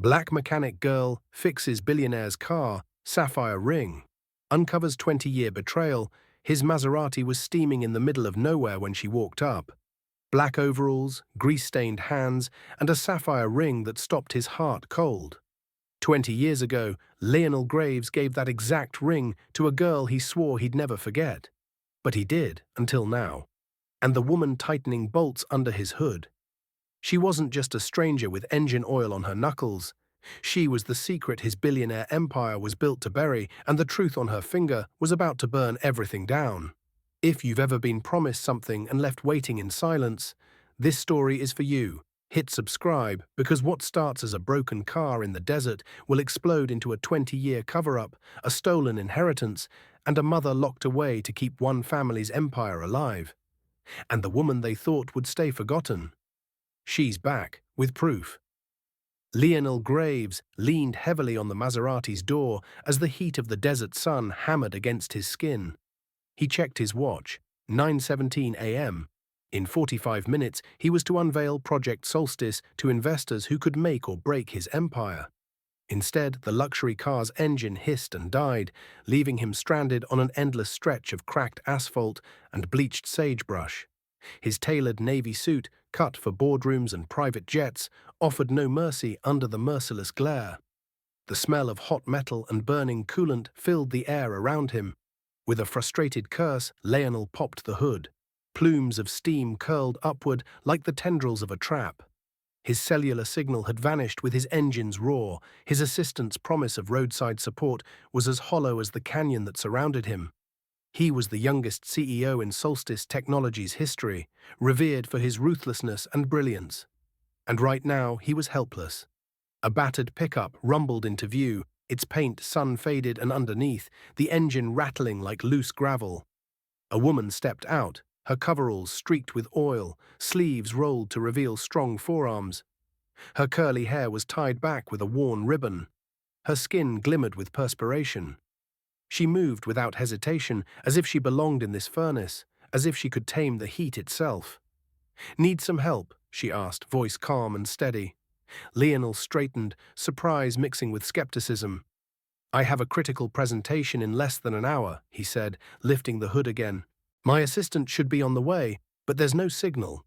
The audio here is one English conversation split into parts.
Black mechanic girl fixes billionaire's car, Sapphire ring. Uncovers 20-year betrayal. His Maserati was steaming in the middle of nowhere when she walked up. Black overalls, grease-stained hands, and a sapphire ring that stopped his heart cold. 20 years ago, Lionel Graves gave that exact ring to a girl he swore he'd never forget. But he did, until now. And the woman tightening bolts under his hood. She wasn't just a stranger with engine oil on her knuckles. She was the secret his billionaire empire was built to bury, and the truth on her finger was about to burn everything down. If you've ever been promised something and left waiting in silence, this story is for you. Hit subscribe, because what starts as a broken car in the desert will explode into a 20-year cover-up, a stolen inheritance, and a mother locked away to keep one family's empire alive. And the woman they thought would stay forgotten. She's back, with proof. Lionel Graves leaned heavily on the Maserati's door as the heat of the desert sun hammered against his skin. He checked his watch, 9:17 a.m. In 45 minutes, he was to unveil Project Solstice to investors who could make or break his empire. Instead, the luxury car's engine hissed and died, leaving him stranded on an endless stretch of cracked asphalt and bleached sagebrush. His tailored navy suit, cut for boardrooms and private jets, offered no mercy under the merciless glare. The smell of hot metal and burning coolant filled the air around him. With a frustrated curse, Lionel popped the hood. Plumes of steam curled upward like the tendrils of a trap. His cellular signal had vanished with his engine's roar. His assistant's promise of roadside support was as hollow as the canyon that surrounded him. He was the youngest CEO in Solstice Technologies' history, revered for his ruthlessness and brilliance. And right now, he was helpless. A battered pickup rumbled into view, its paint sun-faded and underneath, the engine rattling like loose gravel. A woman stepped out, her coveralls streaked with oil, sleeves rolled to reveal strong forearms. Her curly hair was tied back with a worn ribbon. Her skin glimmered with perspiration. She moved without hesitation, as if she belonged in this furnace, as if she could tame the heat itself. "Need some help?" she asked, voice calm and steady. Lionel straightened, surprise mixing with skepticism. "I have a critical presentation in less than an hour," he said, lifting the hood again. "My assistant should be on the way, but there's no signal."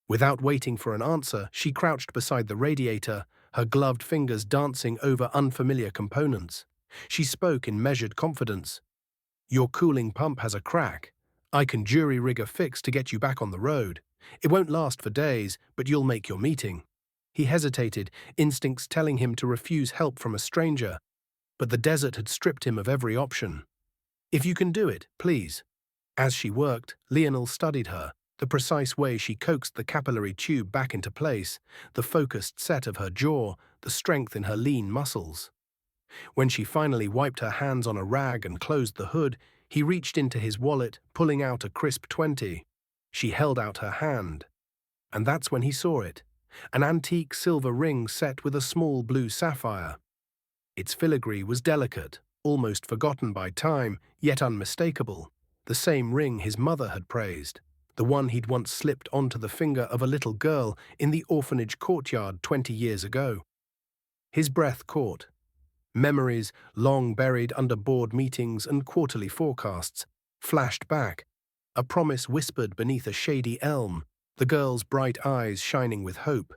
Without waiting for an answer, she crouched beside the radiator, her gloved fingers dancing over unfamiliar components. She spoke in measured confidence. "Your cooling pump has a crack. I can jury-rig a fix to get you back on the road. It won't last for days, but you'll make your meeting." He hesitated, instincts telling him to refuse help from a stranger. But the desert had stripped him of every option. "If you can do it, please." As she worked, Lionel studied her, the precise way she coaxed the capillary tube back into place, the focused set of her jaw, the strength in her lean muscles. When she finally wiped her hands on a rag and closed the hood, he reached into his wallet, pulling out a crisp 20. She held out her hand. And that's when he saw it, an antique silver ring set with a small blue sapphire. Its filigree was delicate, almost forgotten by time, yet unmistakable. The same ring his mother had praised, the one he'd once slipped onto the finger of a little girl in the orphanage courtyard 20 years ago. His breath caught. Memories, long buried under board meetings and quarterly forecasts, flashed back. A promise whispered beneath a shady elm, the girl's bright eyes shining with hope,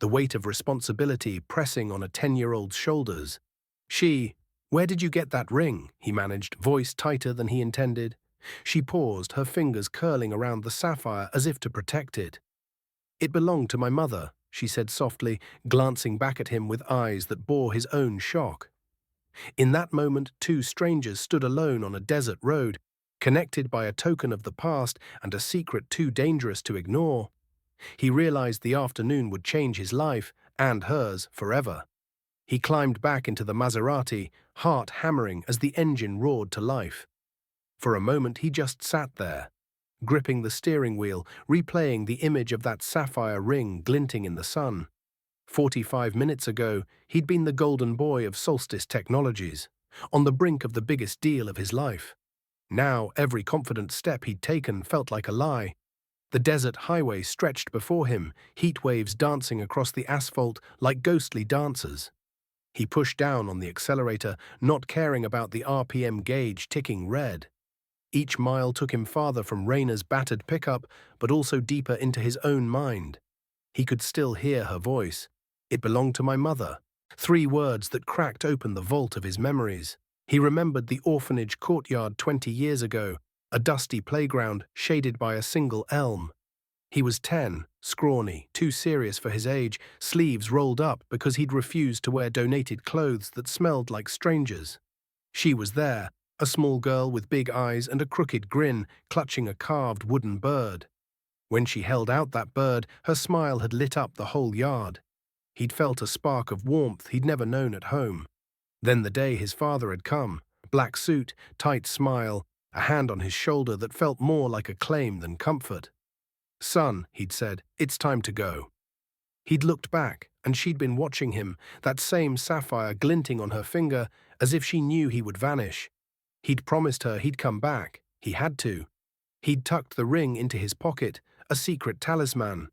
the weight of responsibility pressing on a 10-year-old's shoulders. "Where did you get that ring?" he managed, voice tighter than he intended. She paused, her fingers curling around the sapphire as if to protect it. "It belonged to my mother," she said softly, glancing back at him with eyes that bore his own shock. In that moment, two strangers stood alone on a desert road, connected by a token of the past and a secret too dangerous to ignore. He realized the afternoon would change his life, and hers, forever. He climbed back into the Maserati, heart hammering as the engine roared to life. For a moment he just sat there, gripping the steering wheel, replaying the image of that sapphire ring glinting in the sun. 45 minutes ago, he'd been the golden boy of Solstice Technologies, on the brink of the biggest deal of his life. Now, every confident step he'd taken felt like a lie. The desert highway stretched before him, heat waves dancing across the asphalt like ghostly dancers. He pushed down on the accelerator, not caring about the RPM gauge ticking red. Each mile took him farther from Raina's battered pickup, but also deeper into his own mind. He could still hear her voice. It belonged to my mother. 3 words that cracked open the vault of his memories. He remembered the orphanage courtyard 20 years ago, a dusty playground shaded by a single elm. He was 10, scrawny, too serious for his age, sleeves rolled up because he'd refused to wear donated clothes that smelled like strangers. She was there, a small girl with big eyes and a crooked grin, clutching a carved wooden bird. When she held out that bird, her smile had lit up the whole yard. He'd felt a spark of warmth he'd never known at home. Then the day his father had come, black suit, tight smile, a hand on his shoulder that felt more like a claim than comfort. "Son," he'd said, "it's time to go." He'd looked back, and she'd been watching him, that same sapphire glinting on her finger, as if she knew he would vanish. He'd promised her he'd come back. He had to. He'd tucked the ring into his pocket, a secret talisman.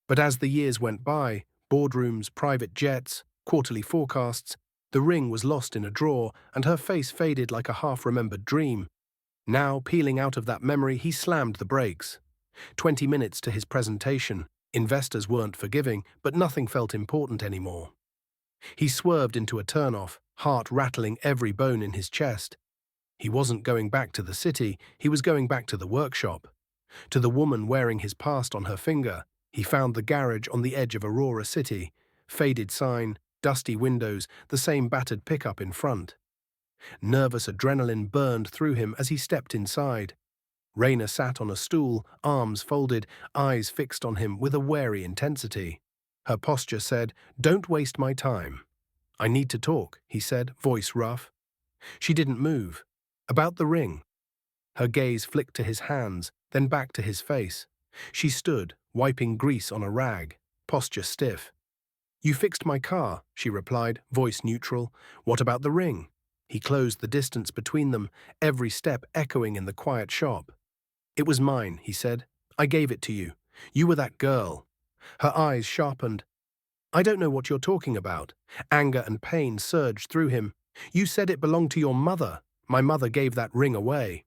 But as the years went by, boardrooms, private jets, quarterly forecasts, the ring was lost in a drawer, and her face faded like a half-remembered dream. Now, peeling out of that memory, he slammed the brakes. 20 minutes to his presentation. Investors weren't forgiving, but nothing felt important anymore. He swerved into a turnoff, heart rattling every bone in his chest. He wasn't going back to the city, he was going back to the workshop. To the woman wearing his past on her finger. He found the garage on the edge of Aurora City. Faded sign, dusty windows, the same battered pickup in front. Nervous adrenaline burned through him as he stepped inside. Raina sat on a stool, arms folded, eyes fixed on him with a wary intensity. Her posture said, "Don't waste my time." "I need to talk," he said, voice rough. She didn't move. "About the ring." Her gaze flicked to his hands, then back to his face. She stood, wiping grease on a rag, posture stiff. "You fixed my car," she replied, voice neutral. "What about the ring?" He closed the distance between them, every step echoing in the quiet shop. "It was mine," he said. "I gave it to you. You were that girl." Her eyes sharpened. "I don't know what you're talking about." Anger and pain surged through him. "You said it belonged to your mother. My mother gave that ring away."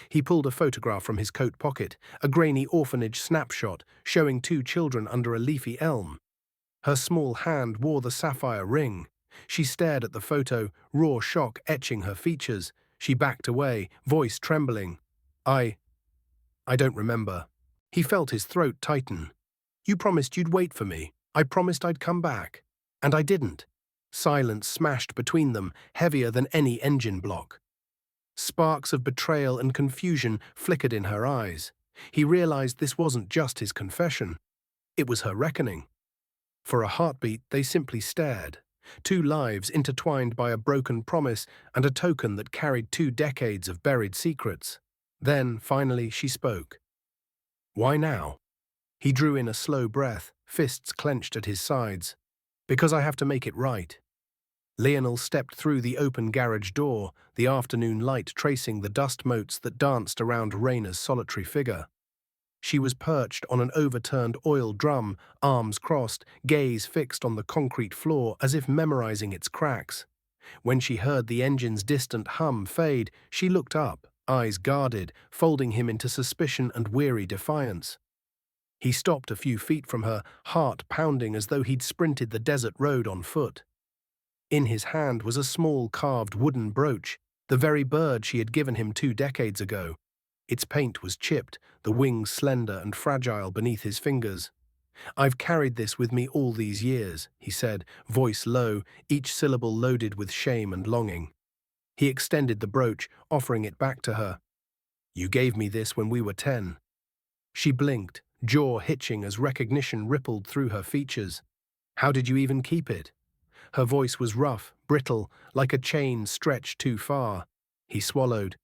He pulled a photograph from his coat pocket, a grainy orphanage snapshot showing 2 children under a leafy elm. Her small hand wore the sapphire ring. She stared at the photo, raw shock etching her features. She backed away, voice trembling. I don't remember." He felt his throat tighten. "You promised you'd wait for me. I promised I'd come back. And I didn't." Silence smashed between them, heavier than any engine block. Sparks of betrayal and confusion flickered in her eyes. He realized this wasn't just his confession. It was her reckoning. For a heartbeat, they simply stared. 2 lives intertwined by a broken promise and a token that carried 2 decades of buried secrets. Then, finally, she spoke. "Why now?" He drew in a slow breath, fists clenched at his sides. "Because I have to make it right." Lionel stepped through the open garage door, the afternoon light tracing the dust motes that danced around Raina's solitary figure. She was perched on an overturned oil drum, arms crossed, gaze fixed on the concrete floor as if memorizing its cracks. When she heard the engine's distant hum fade, she looked up, eyes guarded, folding him into suspicion and weary defiance. He stopped a few feet from her, heart pounding as though he'd sprinted the desert road on foot. In his hand was a small carved wooden brooch, the very bird she had given him 2 decades ago. Its paint was chipped, the wings slender and fragile beneath his fingers. "I've carried this with me all these years," he said, voice low, each syllable loaded with shame and longing. He extended the brooch, offering it back to her. "You gave me this when we were 10. She blinked, jaw hitching as recognition rippled through her features. "How did you even keep it?" Her voice was rough, brittle, like a chain stretched too far. He swallowed.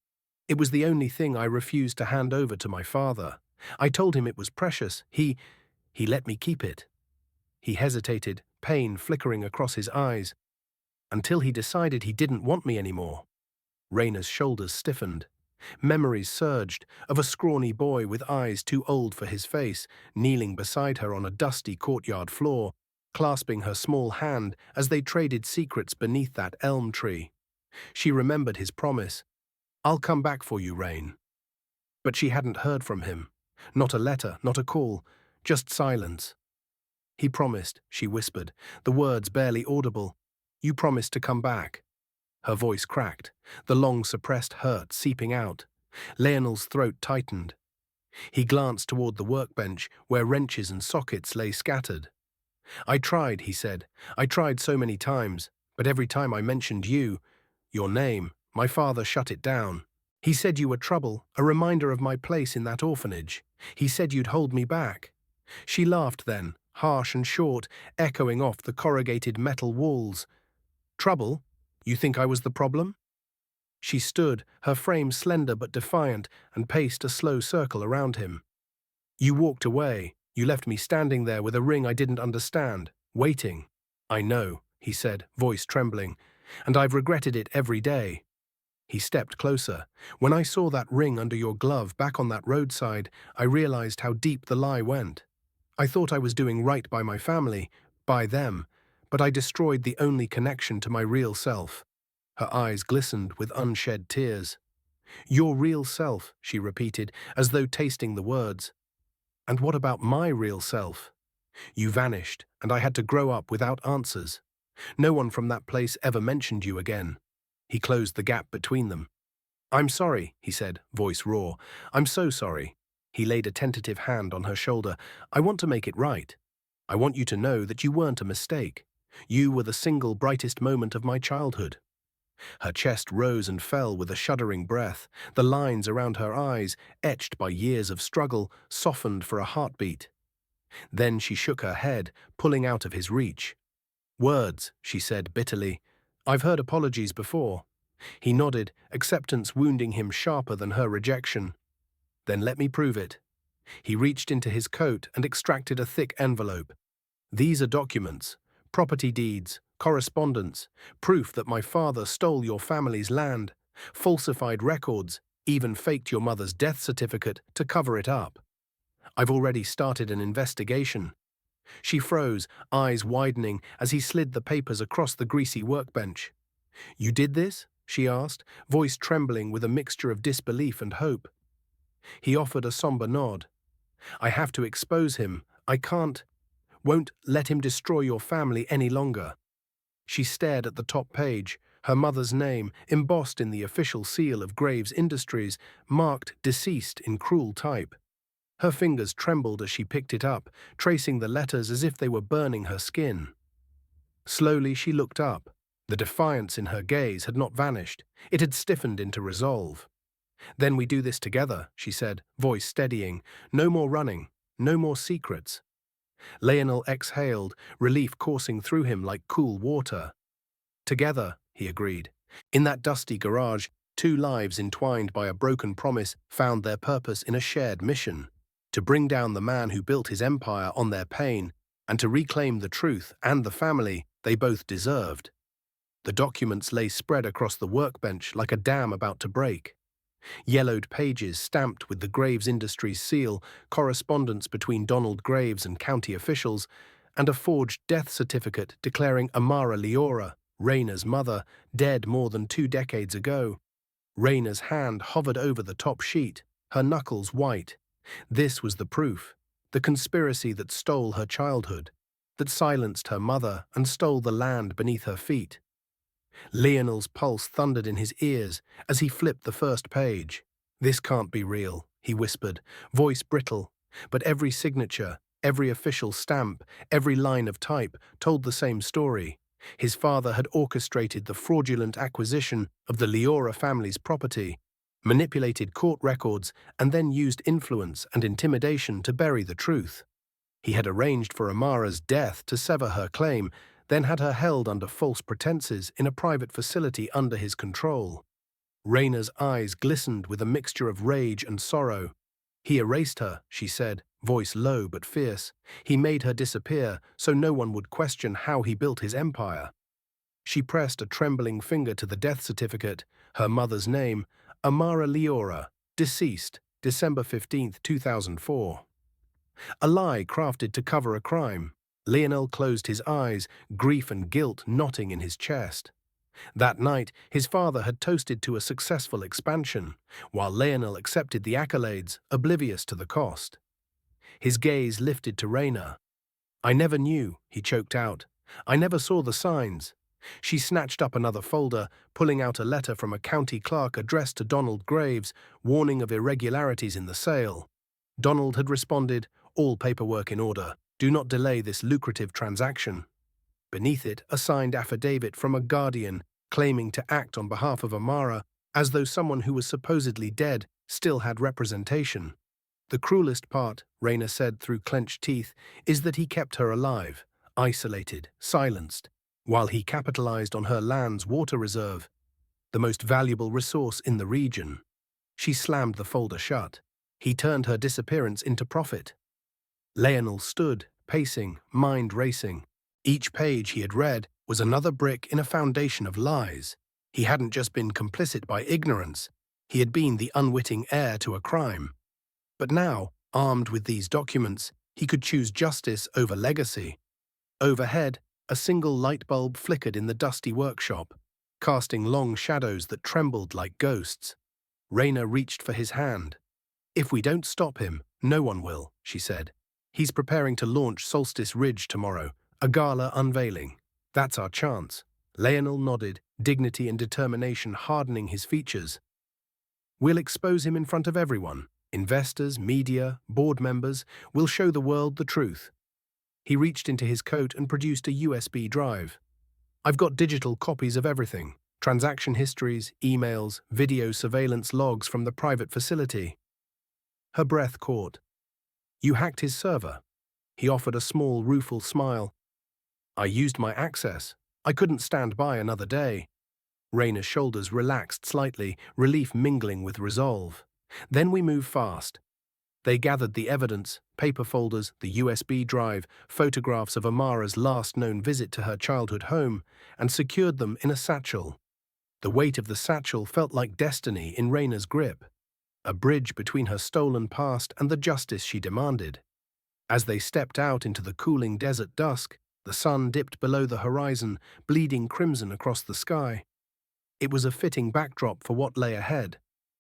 "It was the only thing I refused to hand over to my father. I told him it was precious. He let me keep it." He hesitated, pain flickering across his eyes. "Until he decided he didn't want me anymore." Raina's shoulders stiffened. Memories surged of a scrawny boy with eyes too old for his face, kneeling beside her on a dusty courtyard floor, clasping her small hand as they traded secrets beneath that elm tree. She remembered his promise, "I'll come back for you, Rain." But she hadn't heard from him. Not a letter, not a call, just silence. "He promised," she whispered, the words barely audible. "You promised to come back." Her voice cracked, the long suppressed hurt seeping out. Lionel's throat tightened. He glanced toward the workbench where wrenches and sockets lay scattered. "I tried," he said. "I tried so many times, but every time I mentioned you, your name, my father shut it down. He said you were trouble, a reminder of my place in that orphanage. He said you'd hold me back." She laughed then, harsh and short, echoing off the corrugated metal walls. "Trouble? You think I was the problem?" She stood, her frame slender but defiant, and paced a slow circle around him. "You walked away. You left me standing there with a ring I didn't understand, waiting." "I know," he said, voice trembling, "and I've regretted it every day." He stepped closer. "When I saw that ring under your glove back on that roadside, I realized how deep the lie went. I thought I was doing right by my family, by them, but I destroyed the only connection to my real self." Her eyes glistened with unshed tears. "Your real self," she repeated, as though tasting the words. "And what about my real self?" "You vanished, and I had to grow up without answers. No one from that place ever mentioned you again." He closed the gap between them. "I'm sorry," he said, voice raw. "I'm so sorry." He laid a tentative hand on her shoulder. "I want to make it right. I want you to know that you weren't a mistake. You were the single brightest moment of my childhood." Her chest rose and fell with a shuddering breath. The lines around her eyes, etched by years of struggle, softened for a heartbeat. Then she shook her head, pulling out of his reach. "Words," she said bitterly. "I've heard apologies before." He nodded, acceptance wounding him sharper than her rejection. "Then let me prove it." He reached into his coat and extracted a thick envelope. "These are documents, property deeds, correspondence, proof that my father stole your family's land, falsified records, even faked your mother's death certificate to cover it up. I've already started an investigation." She froze, eyes widening as he slid the papers across the greasy workbench. "You did this?" she asked, voice trembling with a mixture of disbelief and hope. He offered a somber nod. "I have to expose him. I won't let him destroy your family any longer." She stared at the top page, her mother's name, embossed in the official seal of Graves Industries, marked deceased in cruel type. Her fingers trembled as she picked it up, tracing the letters as if they were burning her skin. Slowly she looked up. The defiance in her gaze had not vanished. It had stiffened into resolve. "Then we do this together," she said, voice steadying. "No more running, no more secrets." Lionel exhaled, relief coursing through him like cool water. "Together," he agreed. In that dusty garage, two lives entwined by a broken promise found their purpose in a shared mission: to bring down the man who built his empire on their pain, and to reclaim the truth and the family they both deserved. The documents lay spread across the workbench like a dam about to break. Yellowed pages stamped with the Graves Industries seal, correspondence between Donald Graves and county officials, and a forged death certificate declaring Amara Leora, Rayna's mother, dead more than 2 decades ago. Rayna's hand hovered over the top sheet, her knuckles white. This was the proof, the conspiracy that stole her childhood, that silenced her mother and stole the land beneath her feet. Lionel's pulse thundered in his ears as he flipped the first page. "This can't be real," he whispered, voice brittle, but every signature, every official stamp, every line of type told the same story. His father had orchestrated the fraudulent acquisition of the Leora family's property, manipulated court records, and then used influence and intimidation to bury the truth. He had arranged for Amara's death to sever her claim, then had her held under false pretenses in a private facility under his control. Rayna's eyes glistened with a mixture of rage and sorrow. "He erased her," she said, voice low but fierce. "He made her disappear so no one would question how he built his empire." She pressed a trembling finger to the death certificate, her mother's name, Amara Leora, deceased, December 15, 2004. A lie crafted to cover a crime. Lionel closed his eyes, grief and guilt knotting in his chest. That night, his father had toasted to a successful expansion, while Lionel accepted the accolades, oblivious to the cost. His gaze lifted to Raina. "I never knew," he choked out. "I never saw the signs." She snatched up another folder, pulling out a letter from a county clerk addressed to Donald Graves, warning of irregularities in the sale. Donald had responded, "All paperwork in order. Do not delay this lucrative transaction." Beneath it, a signed affidavit from a guardian claiming to act on behalf of Amara, as though someone who was supposedly dead still had representation. "The cruelest part," Raina said through clenched teeth, "is that he kept her alive, isolated, silenced, while he capitalized on her land's water reserve, the most valuable resource in the region." She slammed the folder shut. He turned her disappearance into profit. Lionel stood, pacing, mind racing. Each page he had read was another brick in a foundation of lies. He hadn't just been complicit by ignorance, he had been the unwitting heir to a crime. But now, armed with these documents, he could choose justice over legacy. Overhead, a single light bulb flickered in the dusty workshop, casting long shadows that trembled like ghosts. Raina reached for his hand. "If we don't stop him, no one will," she said. "He's preparing to launch Solstice Ridge tomorrow, a gala unveiling. That's our chance." Lionel nodded, dignity and determination hardening his features. "We'll expose him in front of everyone. Investors, media, board members. We'll show the world the truth." He reached into his coat and produced a USB drive. "I've got digital copies of everything. Transaction histories, emails, video surveillance logs from the private facility." Her breath caught. "You hacked his server?" He offered a small, rueful smile. "I used my access. I couldn't stand by another day." Raina's shoulders relaxed slightly, relief mingling with resolve. "Then we move fast." They gathered the evidence, paper folders, the USB drive, photographs of Amara's last known visit to her childhood home, and secured them in a satchel. The weight of the satchel felt like destiny in Raina's grip, a bridge between her stolen past and the justice she demanded. As they stepped out into the cooling desert dusk, the sun dipped below the horizon, bleeding crimson across the sky. It was a fitting backdrop for what lay ahead,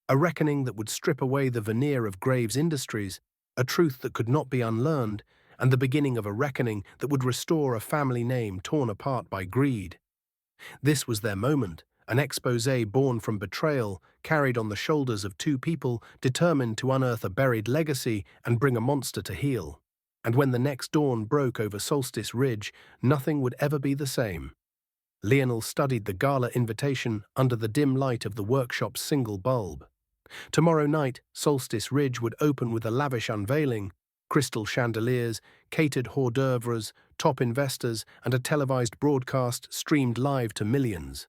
a reckoning that would strip away the veneer of Graves Industries, a truth that could not be unlearned, and the beginning of a reckoning that would restore a family name torn apart by greed. This was their moment, an exposé born from betrayal, carried on the shoulders of two people determined to unearth a buried legacy and bring a monster to heel. And when the next dawn broke over Solstice Ridge, nothing would ever be the same. Lionel studied the gala invitation under the dim light of the workshop's single bulb. Tomorrow night, Solstice Ridge would open with a lavish unveiling, crystal chandeliers, catered hors d'oeuvres, top investors, and a televised broadcast streamed live to millions.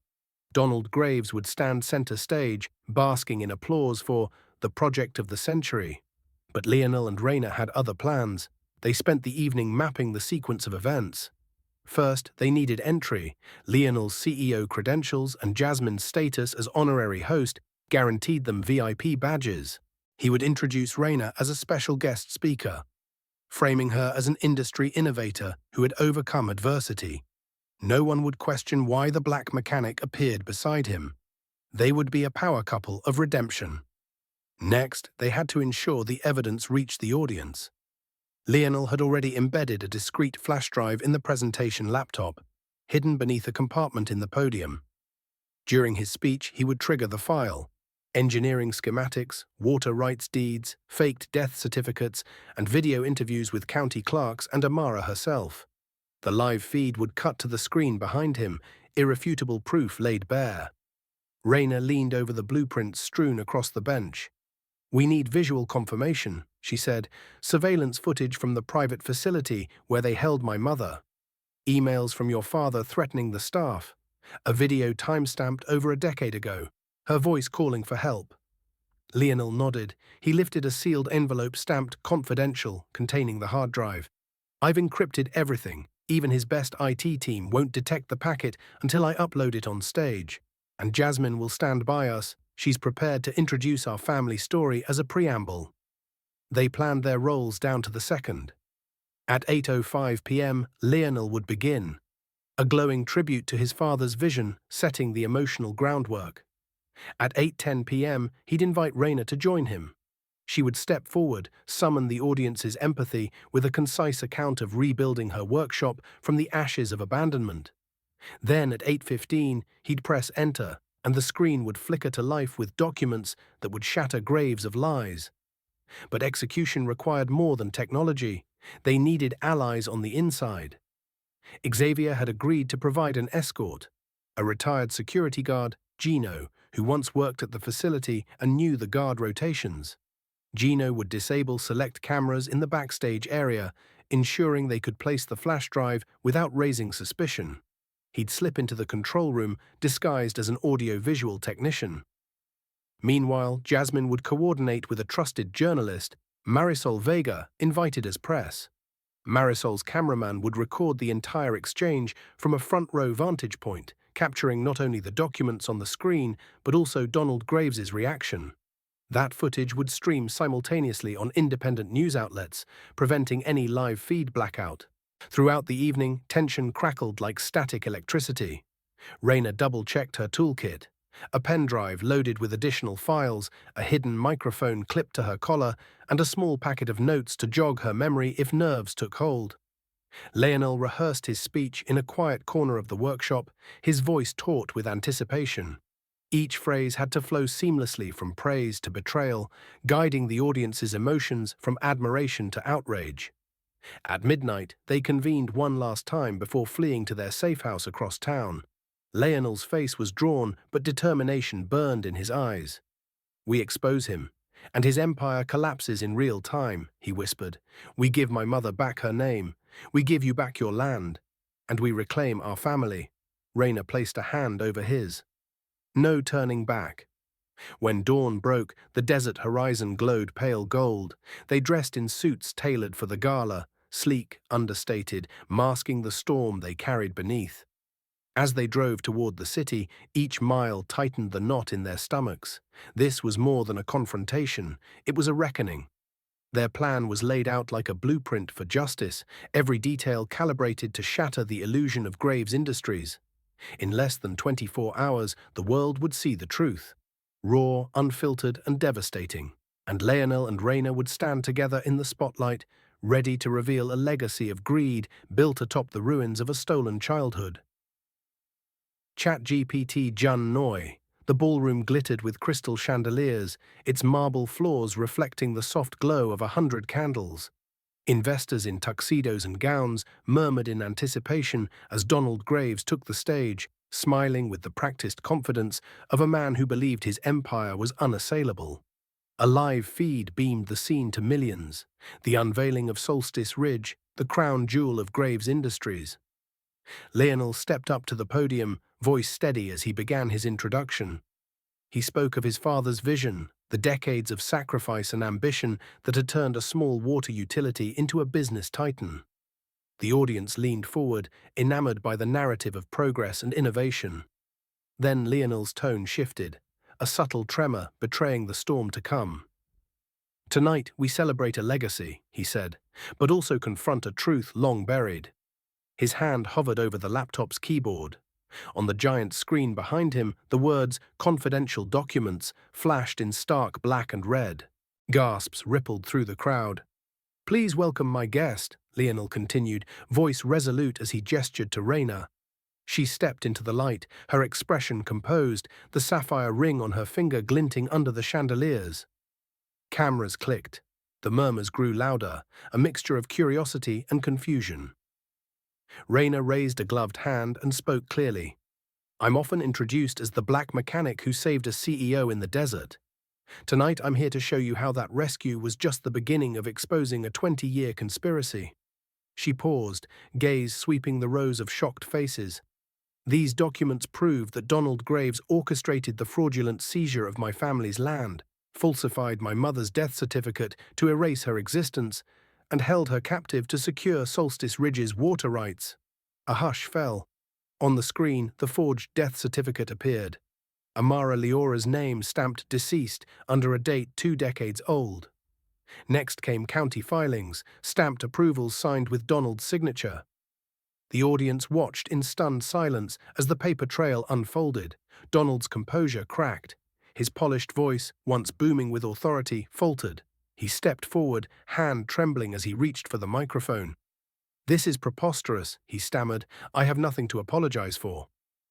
Donald Graves would stand center stage, basking in applause for the project of the century. But Lionel and Raina had other plans. They spent the evening mapping the sequence of events. First, they needed entry. Lionel's CEO credentials and Jasmine's status as honorary host guaranteed them VIP badges. He would introduce Raina as a special guest speaker, framing her as an industry innovator who had overcome adversity. No one would question why the black mechanic appeared beside him. They would be a power couple of redemption. Next, they had to ensure the evidence reached the audience. Lionel had already embedded a discrete flash drive in the presentation laptop, hidden beneath a compartment in the podium. During his speech, he would trigger the file. Engineering schematics, water rights deeds, faked death certificates, and video interviews with county clerks and Amara herself. The live feed would cut to the screen behind him, irrefutable proof laid bare. Raina leaned over the blueprints strewn across the bench. "We need visual confirmation," she said. "Surveillance footage from the private facility where they held my mother. Emails from your father threatening the staff. A video time-stamped over a decade ago, her voice calling for help." Lionel nodded. He lifted a sealed envelope stamped confidential containing the hard drive. "I've encrypted everything. Even his best IT team won't detect the packet until I upload it on stage. And Jasmine will stand by us. She's prepared to introduce our family story as a preamble. They planned their roles down to the second. At 8:05 p.m., Lionel would begin, a glowing tribute to his father's vision, setting the emotional groundwork. At 8:10 p.m., he'd invite Raina to join him. She would step forward, summon the audience's empathy with a concise account of rebuilding her workshop from the ashes of abandonment. Then at 8:15, he'd press enter, and the screen would flicker to life with documents that would shatter graves of lies. But execution required more than technology. They needed allies on the inside. Xavier had agreed to provide an escort, a retired security guard, Gino, who once worked at the facility and knew the guard rotations. Gino would disable select cameras in the backstage area, ensuring they could place the flash drive without raising suspicion. He'd slip into the control room disguised as an audio-visual technician. Meanwhile, Jasmine would coordinate with a trusted journalist, Marisol Vega, invited as press. Marisol's cameraman would record the entire exchange from a front-row vantage point, capturing not only the documents on the screen, but also Donald Graves's reaction. That footage would stream simultaneously on independent news outlets, preventing any live feed blackout. Throughout the evening, tension crackled like static electricity. Raina double-checked her toolkit. A pen drive loaded with additional files, a hidden microphone clipped to her collar, and a small packet of notes to jog her memory if nerves took hold. Lionel rehearsed his speech in a quiet corner of the workshop, his voice taut with anticipation. Each phrase had to flow seamlessly from praise to betrayal, guiding the audience's emotions from admiration to outrage. At midnight, they convened one last time before fleeing to their safe house across town. Lionel's face was drawn, but determination burned in his eyes. "We expose him, and his empire collapses in real time," he whispered. "We give my mother back her name. We give you back your land. And we reclaim our family." Raina placed a hand over his. No turning back. When dawn broke, the desert horizon glowed pale gold. They dressed in suits tailored for the gala, sleek, understated, masking the storm they carried beneath. As they drove toward the city, each mile tightened the knot in their stomachs. This was more than a confrontation, it was a reckoning. Their plan was laid out like a blueprint for justice, every detail calibrated to shatter the illusion of Graves Industries. In less than 24 hours, the world would see the truth. Raw, unfiltered, and devastating. And Lionel and Raina would stand together in the spotlight, ready to reveal a legacy of greed built atop the ruins of a stolen childhood. ChatGPT Jun Noi. The ballroom glittered with crystal chandeliers, its marble floors reflecting the soft glow of 100 candles. Investors in tuxedos and gowns murmured in anticipation as Donald Graves took the stage, smiling with the practiced confidence of a man who believed his empire was unassailable. A live feed beamed the scene to millions, the unveiling of Solstice Ridge, the crown jewel of Graves Industries. Lionel stepped up to the podium, voice steady as he began his introduction. He spoke of his father's vision, the decades of sacrifice and ambition that had turned a small water utility into a business titan. The audience leaned forward, enamored by the narrative of progress and innovation. Then Lionel's tone shifted, a subtle tremor betraying the storm to come. "Tonight we celebrate a legacy," he said, "but also confront a truth long buried." His hand hovered over the laptop's keyboard. On the giant screen behind him, the words "confidential documents" flashed in stark black and red. Gasps rippled through the crowd. "Please welcome my guest," Lionel continued, voice resolute as he gestured to Raina. She stepped into the light, her expression composed, the sapphire ring on her finger glinting under the chandeliers. Cameras clicked. The murmurs grew louder, a mixture of curiosity and confusion. Raina raised a gloved hand and spoke clearly. "I'm often introduced as the black mechanic who saved a CEO in the desert. Tonight I'm here to show you how that rescue was just the beginning of exposing a 20-year conspiracy." She paused, gaze sweeping the rows of shocked faces. "These documents prove that Donald Graves orchestrated the fraudulent seizure of my family's land, falsified my mother's death certificate to erase her existence, and held her captive to secure Solstice Ridge's water rights." A hush fell. On the screen, the forged death certificate appeared. Amara Leora's name stamped deceased under a date 2 decades old. Next came county filings, stamped approvals signed with Donald's signature. The audience watched in stunned silence as the paper trail unfolded. Donald's composure cracked. His polished voice, once booming with authority, faltered. He stepped forward, hand trembling as he reached for the microphone. "This is preposterous," he stammered. "I have nothing to apologize for."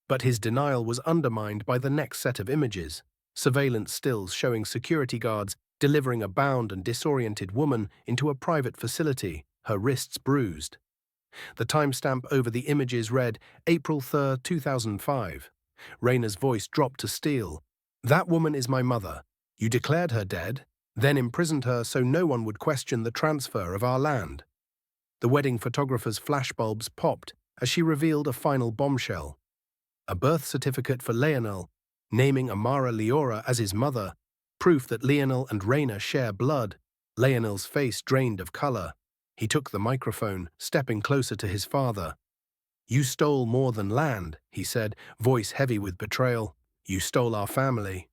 But his denial was undermined by the next set of images. Surveillance stills showing security guards delivering a bound and disoriented woman into a private facility, her wrists bruised. The timestamp over the images read April 3rd, 2005. Rayna's voice dropped to steel. "That woman is my mother. You declared her dead, then imprisoned her so no one would question the transfer of our land." The wedding photographer's flashbulbs popped as she revealed a final bombshell. A birth certificate for Lionel, naming Amara Leora as his mother, proof that Lionel and Rayna share blood. Lionel's face drained of color. He took the microphone, stepping closer to his father. "You stole more than land," he said, voice heavy with betrayal. "You stole our family."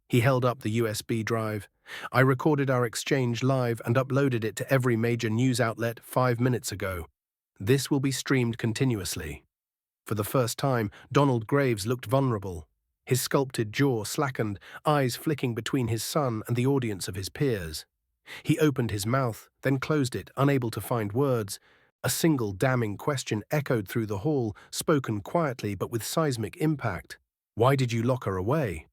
He held up the USB drive. "I recorded our exchange live and uploaded it to every major news outlet 5 minutes ago. This will be streamed continuously." For the first time, Donald Graves looked vulnerable. His sculpted jaw slackened, eyes flicking between his son and the audience of his peers. He opened his mouth, then closed it, unable to find words. A single damning question echoed through the hall, spoken quietly but with seismic impact. "Why did you lock her away?"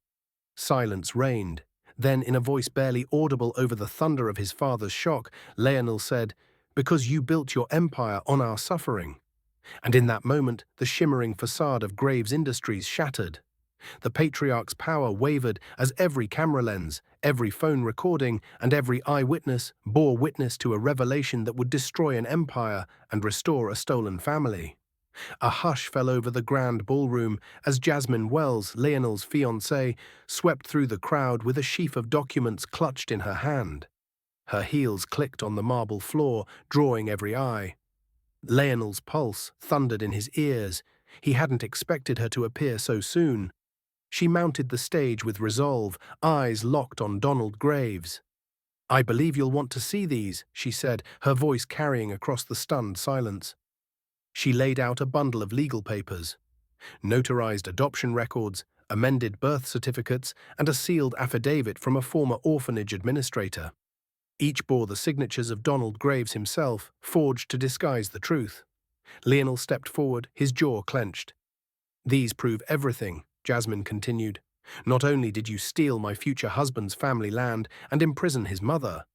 Silence reigned. Then, in a voice barely audible over the thunder of his father's shock, Lionel said, "Because you built your empire on our suffering." And in that moment, the shimmering facade of Graves Industries shattered. The patriarch's power wavered as every camera lens, every phone recording, and every eyewitness bore witness to a revelation that would destroy an empire and restore a stolen family. A hush fell over the grand ballroom as Jasmine Wells, Lionel's fiancée, swept through the crowd with a sheaf of documents clutched in her hand. Her heels clicked on the marble floor, drawing every eye. Lionel's pulse thundered in his ears. He hadn't expected her to appear so soon. She mounted the stage with resolve, eyes locked on Donald Graves. "I believe you'll want to see these," she said, her voice carrying across the stunned silence. She laid out a bundle of legal papers. Notarized adoption records, amended birth certificates, and a sealed affidavit from a former orphanage administrator. Each bore the signatures of Donald Graves himself, forged to disguise the truth. Lionel stepped forward, his jaw clenched. "These prove everything," Jasmine continued. "Not only did you steal my future husband's family land and imprison his mother,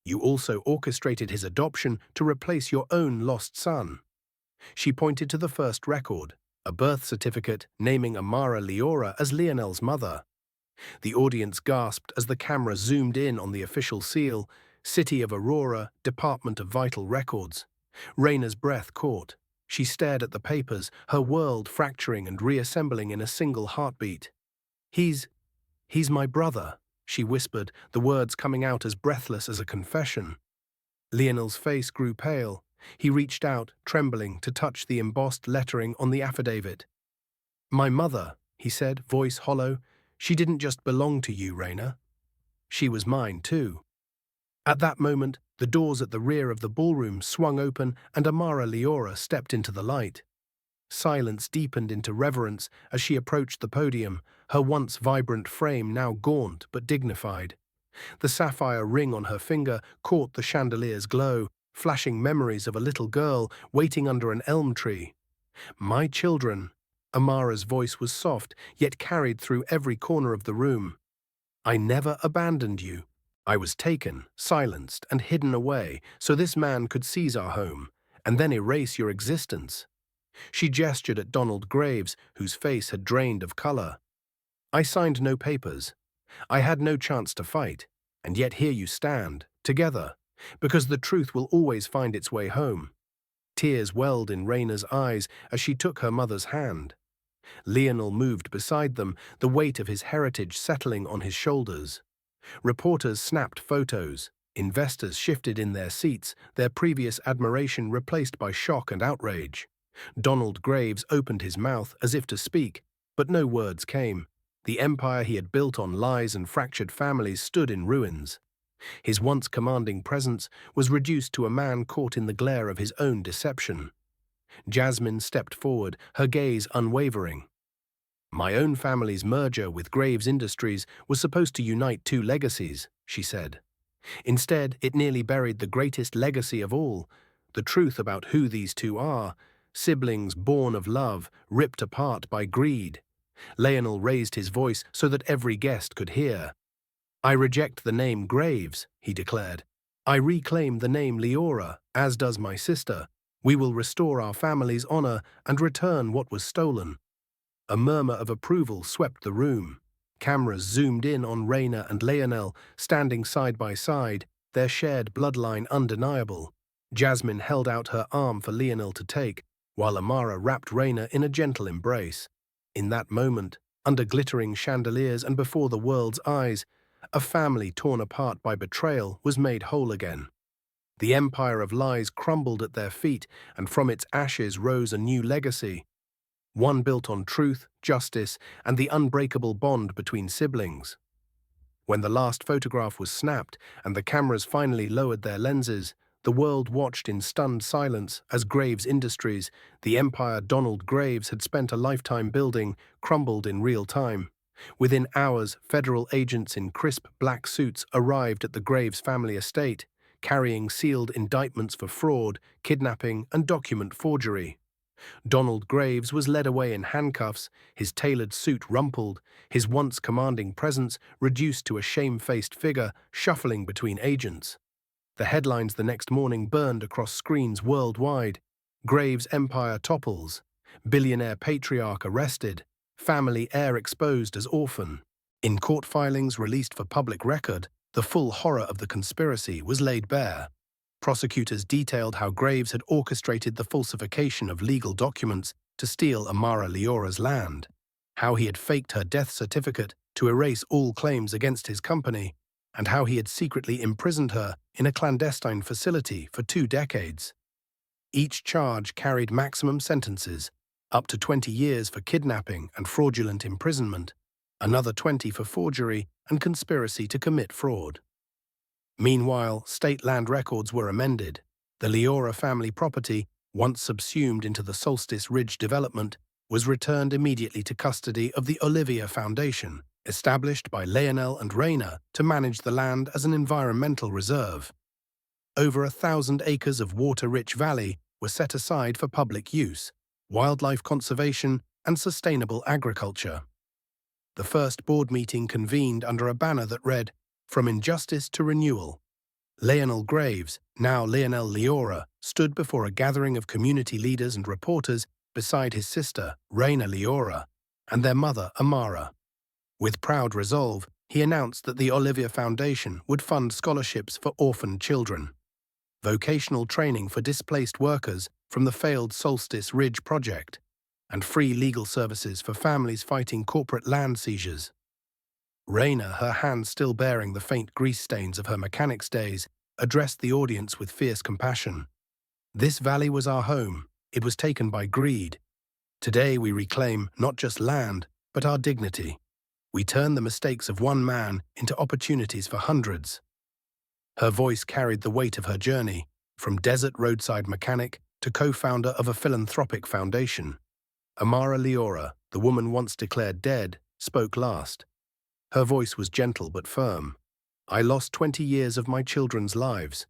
you also orchestrated his adoption to replace your own lost son." She pointed to the first record, a birth certificate naming Amara Leora as Lionel's mother. The audience gasped as the camera zoomed in on the official seal, City of Aurora, Department of Vital Records. Rayna's breath caught. She stared at the papers, her world fracturing and reassembling in a single heartbeat. He's my brother," she whispered, the words coming out as breathless as a confession. Lionel's face grew pale. He reached out, trembling, to touch the embossed lettering on the affidavit. "My mother," he said, voice hollow. "She didn't just belong to you, Rayna. She was mine, too." At that moment, the doors at the rear of the ballroom swung open and Amara Leora stepped into the light. Silence deepened into reverence as she approached the podium, her once vibrant frame now gaunt but dignified. The sapphire ring on her finger caught the chandelier's glow, flashing memories of a little girl waiting under an elm tree. "My children," Amara's voice was soft, yet carried through every corner of the room. "I never abandoned you. I was taken, silenced, and hidden away so this man could seize our home, and then erase your existence." She gestured at Donald Graves, whose face had drained of color. "I signed no papers. I had no chance to fight, and yet here you stand, together, because the truth will always find its way home." Tears welled in Rayna's eyes as she took her mother's hand. Lionel moved beside them, the weight of his heritage settling on his shoulders. Reporters snapped photos. Investors shifted in their seats, their previous admiration replaced by shock and outrage. Donald Graves opened his mouth as if to speak, but no words came. The empire he had built on lies and fractured families stood in ruins. His once commanding presence was reduced to a man caught in the glare of his own deception. Jasmine stepped forward, her gaze unwavering. "My own family's merger with Graves Industries was supposed to unite two legacies," she said. "Instead, it nearly buried the greatest legacy of all, the truth about who these two are, siblings born of love, ripped apart by greed." Lionel raised his voice so that every guest could hear. "I reject the name Graves," he declared. "I reclaim the name Leora, as does my sister. We will restore our family's honor and return what was stolen." A murmur of approval swept the room. Cameras zoomed in on Raina and Lionel, standing side by side, their shared bloodline undeniable. Jasmine held out her arm for Lionel to take, while Amara wrapped Raina in a gentle embrace. In that moment, under glittering chandeliers and before the world's eyes, a family torn apart by betrayal was made whole again. The empire of lies crumbled at their feet, and from its ashes rose a new legacy, one built on truth, justice, and the unbreakable bond between siblings. When the last photograph was snapped and the cameras finally lowered their lenses, the world watched in stunned silence as Graves Industries, the empire Donald Graves had spent a lifetime building, crumbled in real time. Within hours, federal agents in crisp black suits arrived at the Graves family estate, carrying sealed indictments for fraud, kidnapping, and document forgery. Donald Graves was led away in handcuffs, his tailored suit rumpled, his once commanding presence reduced to a shamefaced figure shuffling between agents. The headlines the next morning burned across screens worldwide. Graves' empire topples. Billionaire patriarch arrested. Family heir exposed as orphan. In court filings released for public record, the full horror of the conspiracy was laid bare. Prosecutors detailed how Graves had orchestrated the falsification of legal documents to steal Amara Leora's land, how he had faked her death certificate to erase all claims against his company, and how he had secretly imprisoned her in a clandestine facility for 2 decades. Each charge carried maximum sentences, up to 20 years for kidnapping and fraudulent imprisonment, another 20 for forgery and conspiracy to commit fraud. Meanwhile, state land records were amended. The Leora family property, once subsumed into the Solstice Ridge development, was returned immediately to custody of the Olivia Foundation, established by Lionel and Raina to manage the land as an environmental reserve. Over 1,000 acres of water-rich valley were set aside for public use, wildlife conservation, and sustainable agriculture. The first board meeting convened under a banner that read, "From Injustice to Renewal." Lionel Graves, now Lionel Leora, stood before a gathering of community leaders and reporters beside his sister, Raina Leora, and their mother, Amara. With proud resolve, he announced that the Olivia Foundation would fund scholarships for orphaned children, vocational training for displaced workers from the failed Solstice Ridge project, and free legal services for families fighting corporate land seizures. Raina, her hands still bearing the faint grease stains of her mechanics days, addressed the audience with fierce compassion. "This valley was our home. It was taken by greed. Today we reclaim not just land, but our dignity. We turn the mistakes of one man into opportunities for hundreds." Her voice carried the weight of her journey, from desert roadside mechanic to co-founder of a philanthropic foundation. Amara Leora, the woman once declared dead, spoke last. Her voice was gentle but firm. "I lost 20 years of my children's lives.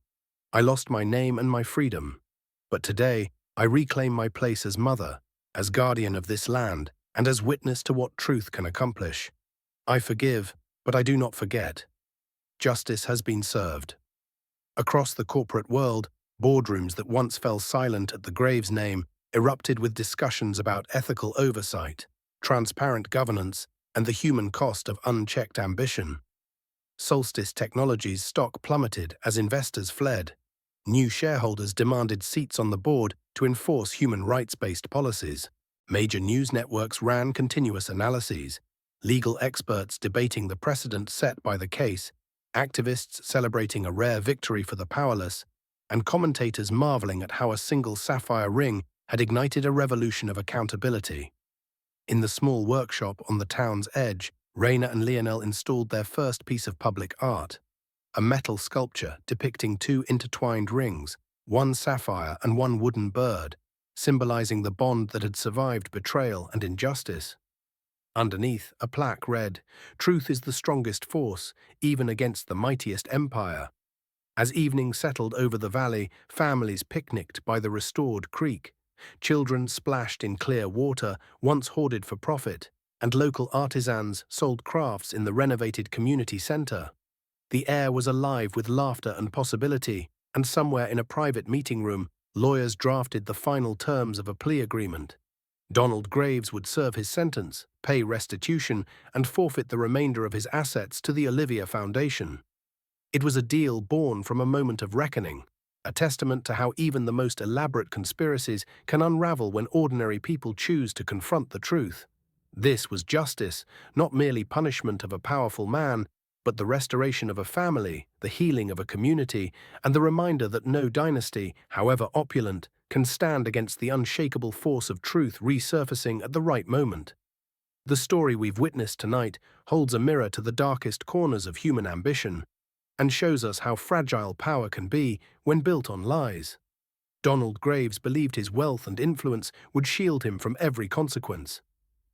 I lost my name and my freedom. But today, I reclaim my place as mother, as guardian of this land, and as witness to what truth can accomplish. I forgive, but I do not forget. Justice has been served." Across the corporate world, boardrooms that once fell silent at the Graves name erupted with discussions about ethical oversight, transparent governance, and the human cost of unchecked ambition. Solstice Technologies' stock plummeted as investors fled. New shareholders demanded seats on the board to enforce human rights-based policies. Major news networks ran continuous analyses, legal experts debating the precedent set by the case, activists celebrating a rare victory for the powerless, and commentators marveling at how a single sapphire ring had ignited a revolution of accountability. In the small workshop on the town's edge, Rainer and Lionel installed their first piece of public art, a metal sculpture depicting two intertwined rings, one sapphire and one wooden bird, symbolizing the bond that had survived betrayal and injustice. Underneath, a plaque read, "Truth is the strongest force, even against the mightiest empire." As evening settled over the valley, families picnicked by the restored creek. Children splashed in clear water, once hoarded for profit, and local artisans sold crafts in the renovated community center. The air was alive with laughter and possibility, and somewhere in a private meeting room, lawyers drafted the final terms of a plea agreement. Donald Graves would serve his sentence, pay restitution, and forfeit the remainder of his assets to the Olivia Foundation. It was a deal born from a moment of reckoning, a testament to how even the most elaborate conspiracies can unravel when ordinary people choose to confront the truth. This was justice, not merely punishment of a powerful man, but the restoration of a family, the healing of a community, and the reminder that no dynasty, however opulent, can stand against the unshakable force of truth resurfacing at the right moment. The story we've witnessed tonight holds a mirror to the darkest corners of human ambition and shows us how fragile power can be when built on lies. Donald Graves believed his wealth and influence would shield him from every consequence.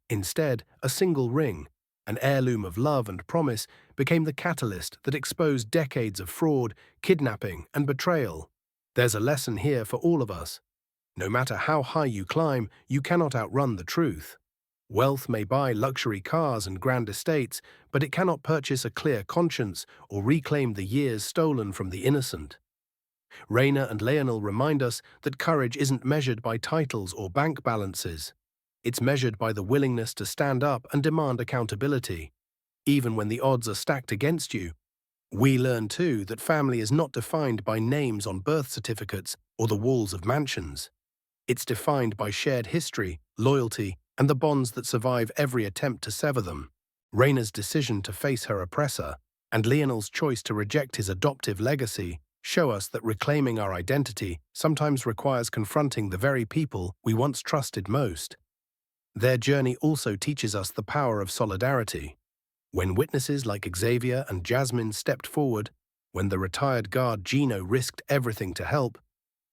Instead, a single ring, an heirloom of love and promise, became the catalyst that exposed decades of fraud, kidnapping, and betrayal. There's a lesson here for all of us. No matter how high you climb, you cannot outrun the truth. Wealth may buy luxury cars and grand estates, but it cannot purchase a clear conscience or reclaim the years stolen from the innocent. Rainer and Lionel remind us that courage isn't measured by titles or bank balances. It's measured by the willingness to stand up and demand accountability, even when the odds are stacked against you. We learn, too, that family is not defined by names on birth certificates or the walls of mansions. It's defined by shared history, loyalty, and the bonds that survive every attempt to sever them. Rainer's decision to face her oppressor and Lionel's choice to reject his adoptive legacy show us that reclaiming our identity sometimes requires confronting the very people we once trusted most. Their journey also teaches us the power of solidarity. When witnesses like Xavier and Jasmine stepped forward, when the retired guard Gino risked everything to help,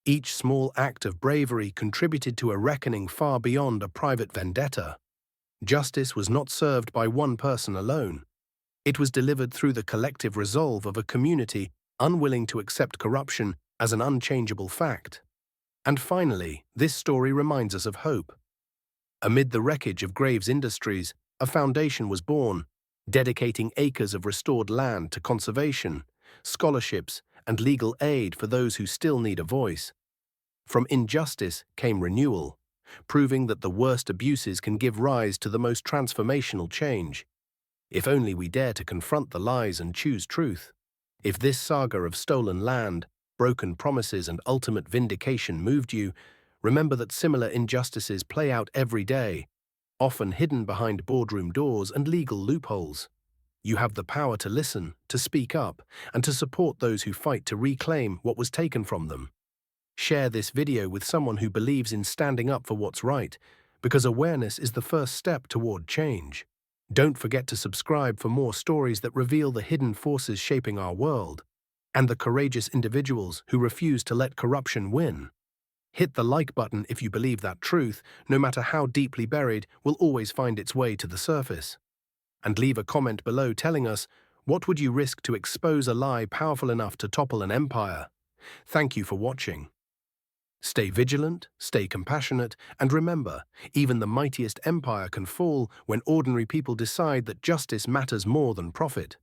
each small act of bravery contributed to a reckoning far beyond a private vendetta. Justice was not served by one person alone. It was delivered through the collective resolve of a community unwilling to accept corruption as an unchangeable fact. And finally, this story reminds us of hope. Amid the wreckage of Graves Industries, a foundation was born, dedicating acres of restored land to conservation, scholarships, and legal aid for those who still need a voice. From injustice came renewal, proving that the worst abuses can give rise to the most transformational change. If only we dare to confront the lies and choose truth. If this saga of stolen land, broken promises, and ultimate vindication moved you, remember that similar injustices play out every day, often hidden behind boardroom doors and legal loopholes. You have the power to listen, to speak up, and to support those who fight to reclaim what was taken from them. Share this video with someone who believes in standing up for what's right, because awareness is the first step toward change. Don't forget to subscribe for more stories that reveal the hidden forces shaping our world, and the courageous individuals who refuse to let corruption win. Hit the like button if you believe that truth, no matter how deeply buried, will always find its way to the surface. And leave a comment below telling us, what would you risk to expose a lie powerful enough to topple an empire? Thank you for watching. Stay vigilant, stay compassionate, and remember, even the mightiest empire can fall when ordinary people decide that justice matters more than profit.